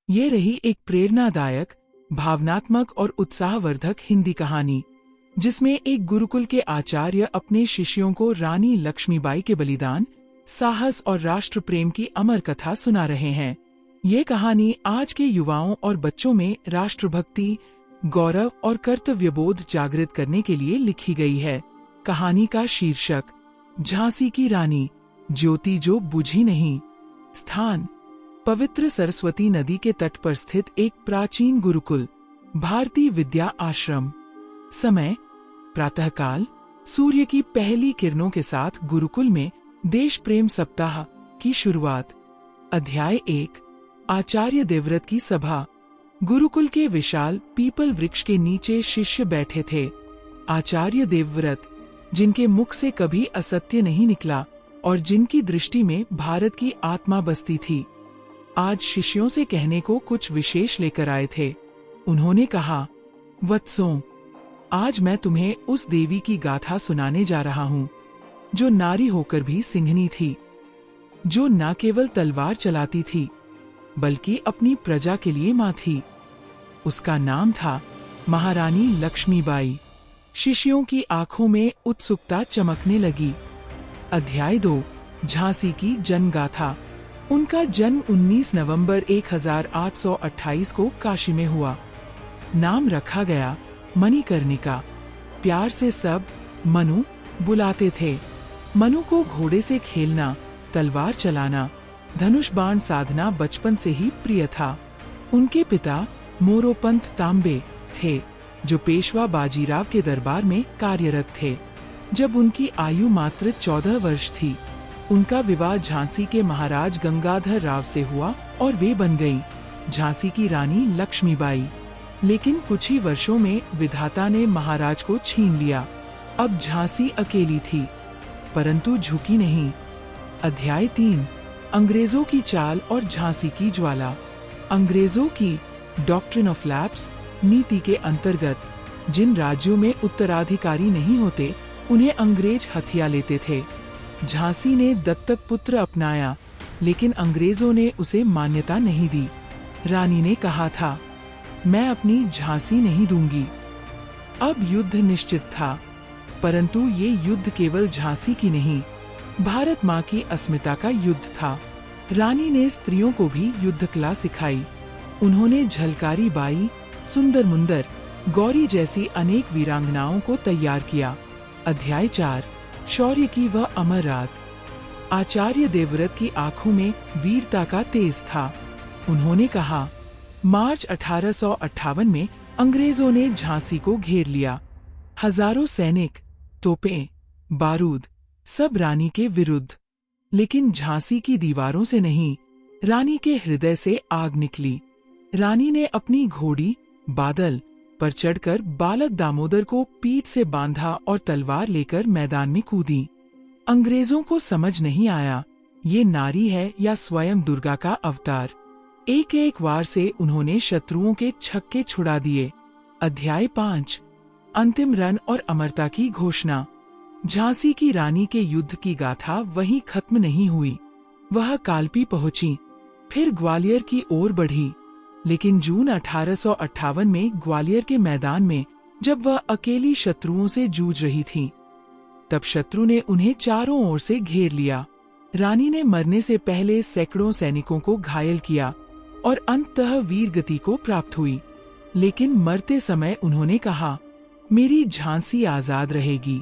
ये रही एक प्रेरणादायक, भावनात्मक और उत्साहवर्धक हिंदी कहानी, जिसमें एक गुरुकुल के आचार्य अपने शिष्यों को रानी लक्ष्मीबाई के बलिदान, साहस और राष्ट्र प्रेम की अमर कथा सुना रहे हैं। ये कहानी आज के युवाओं और बच्चों में राष्ट्रभक्ति, गौरव और कर्तव्यबोध जागृत करने के लिए लिखी गई है। कहानी का शीर्षक, झांसी की रानी, ज्योति जो बुझी नहीं। स्थान, पवित्र सरस्वती नदी के तट पर स्थित एक प्राचीन गुरुकुल, भारतीय विद्या आश्रम। समय, प्रातःकाल, सूर्य की पहली किरणों के साथ गुरुकुल में देश प्रेम सप्ताह की शुरुआत। अध्याय 1, आचार्य देवव्रत की सभा। गुरुकुल के विशाल पीपल वृक्ष के नीचे शिष्य बैठे थे। आचार्य देवव्रत, जिनके मुख से कभी असत्य नहीं निकला और जिनकी दृष्टि में भारत की आत्मा बसती थी, आज शिष्यों से कहने को कुछ विशेष लेकर आए थे। उन्होंने कहा, वत्सों, आज मैं तुम्हें उस देवी की गाथा सुनाने जा रहा हूँ, जो नारी होकर भी सिंहनी थी, जो न केवल तलवार चलाती थी, बल्कि अपनी प्रजा के लिए मां थी। उसका नाम था महारानी लक्ष्मीबाई। शिष्यों की आंखों में उत्सुकता चमकने लगी। अध्याय 2, झांसी की जनगाथा। उनका जन्म 19 नवंबर 1828 को काशी में हुआ। नाम रखा गया मणिकर्णिका। प्यार से सब मनु बुलाते थे। मनु को घोड़े से खेलना, तलवार चलाना, धनुष बाण साधना बचपन से ही प्रिय था। उनके पिता मोरोपंत तांबे थे, जो पेशवा बाजीराव के दरबार में कार्यरत थे। जब उनकी आयु मात्र 14 वर्ष थी, उनका विवाह झांसी के महाराज गंगाधर राव से हुआ और वे बन गई झांसी की रानी लक्ष्मीबाई। लेकिन कुछ ही वर्षों में विधाता ने महाराज को छीन लिया। अब झांसी अकेली थी, परंतु झुकी नहीं। अध्याय 3, अंग्रेजों की चाल और झांसी की ज्वाला। अंग्रेजों की डॉक्ट्रिन ऑफ लैप्स नीति के अंतर्गत जिन राज्यों में उत्तराधिकारी नहीं होते, उन्हें अंग्रेज हथिया लेते थे। झांसी ने दत्तक पुत्र अपनाया, लेकिन अंग्रेजों ने उसे मान्यता नहीं दी। रानी ने कहा था, मैं अपनी झांसी नहीं दूंगी। अब युद्ध निश्चित था, परंतु ये युद्ध केवल झांसी की नहीं, भारत माँ की अस्मिता का युद्ध था। रानी ने स्त्रियों को भी युद्ध कला सिखाई। उन्होंने झलकारी बाई, सुंदर मुंदर, गौरी जैसी अनेक वीरांगनाओं को तैयार किया। अध्याय 4, शौर्य की वह अमर रात। आचार्य देवव्रत की आंखों में वीरता का तेज था। उन्होंने कहा, मार्च 1858 में अंग्रेजों ने झांसी को घेर लिया। हजारों सैनिक, तोपें, बारूद, सब रानी के विरुद्ध। लेकिन झांसी की दीवारों से नहीं, रानी के हृदय से आग निकली। रानी ने अपनी घोड़ी बादल पर चढ़कर बालक दामोदर को पीठ से बांधा और तलवार लेकर मैदान में कूदी। अंग्रेजों को समझ नहीं आया, ये नारी है या स्वयं दुर्गा का अवतार। एक एक वार से उन्होंने शत्रुओं के छक्के छुड़ा दिए। अध्याय 5, अंतिम रण और अमरता की घोषणा। झांसी की रानी के युद्ध की गाथा वहीं खत्म नहीं हुई। वह कालपी पहुंची, फिर ग्वालियर की ओर बढ़ी। लेकिन जून 1858 में ग्वालियर के मैदान में जब वह अकेली शत्रुओं से जूझ रही थी, तब शत्रु ने उन्हें चारों ओर से घेर लिया। रानी ने मरने से पहले सैकड़ों सैनिकों को घायल किया और अंततः वीर गति को प्राप्त हुई। लेकिन मरते समय उन्होंने कहा, मेरी झांसी आजाद रहेगी।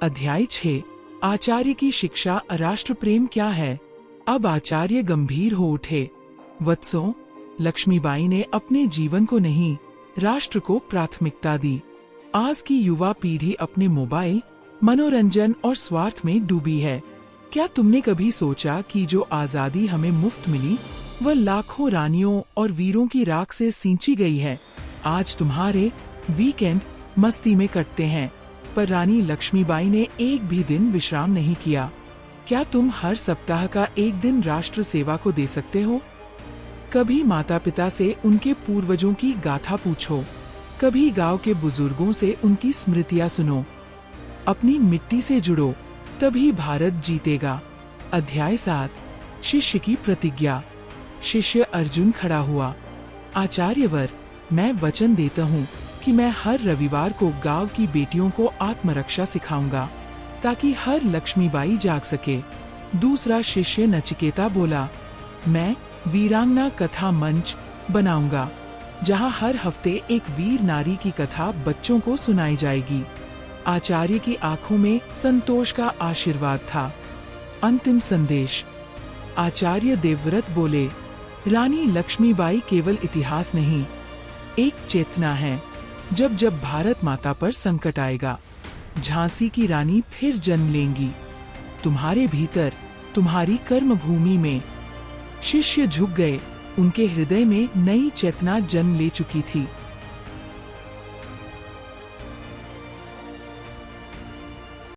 अध्याय 6, आचार्य की शिक्षा, राष्ट्र प्रेम क्या है। अब आचार्य गंभीर हो उठे। वत्सों, लक्ष्मीबाई ने अपने जीवन को नहीं, राष्ट्र को प्राथमिकता दी। आज की युवा पीढ़ी अपने मोबाइल, मनोरंजन और स्वार्थ में डूबी है। क्या तुमने कभी सोचा कि जो आजादी हमें मुफ्त मिली, वह लाखों रानियों और वीरों की राख से सींची गई है। आज तुम्हारे वीकेंड मस्ती में कटते हैं, पर रानी लक्ष्मीबाई ने एक भी दिन विश्राम नहीं किया। क्या तुम हर सप्ताह का एक दिन राष्ट्र सेवा को दे सकते हो? कभी माता पिता से उनके पूर्वजों की गाथा पूछो, कभी गांव के बुजुर्गों से उनकी स्मृतियां सुनो। अपनी मिट्टी से जुड़ो, तभी भारत जीतेगा। अध्याय 7, शिष्य की प्रतिज्ञा। शिष्य अर्जुन खड़ा हुआ। आचार्यवर, मैं वचन देता हूँ कि मैं हर रविवार को गांव की बेटियों को आत्मरक्षा सिखाऊंगा ताकि हर लक्ष्मीबाई जाग सके। दूसरा शिष्य नचिकेता बोला, मैं वीरांगना कथा मंच बनाऊंगा जहां हर हफ्ते एक वीर नारी की कथा बच्चों को सुनाई जाएगी। आचार्य की आंखों में संतोष का आशीर्वाद था। अंतिम संदेश। आचार्य देवव्रत बोले, रानी लक्ष्मीबाई केवल इतिहास नहीं, एक चेतना है। जब जब भारत माता पर संकट आएगा, झांसी की रानी फिर जन्म लेंगी, तुम्हारे भीतर, तुम्हारी कर्म भूमि में। शिष्य झुक गए, उनके हृदय में नई चेतना जन्म ले चुकी थी।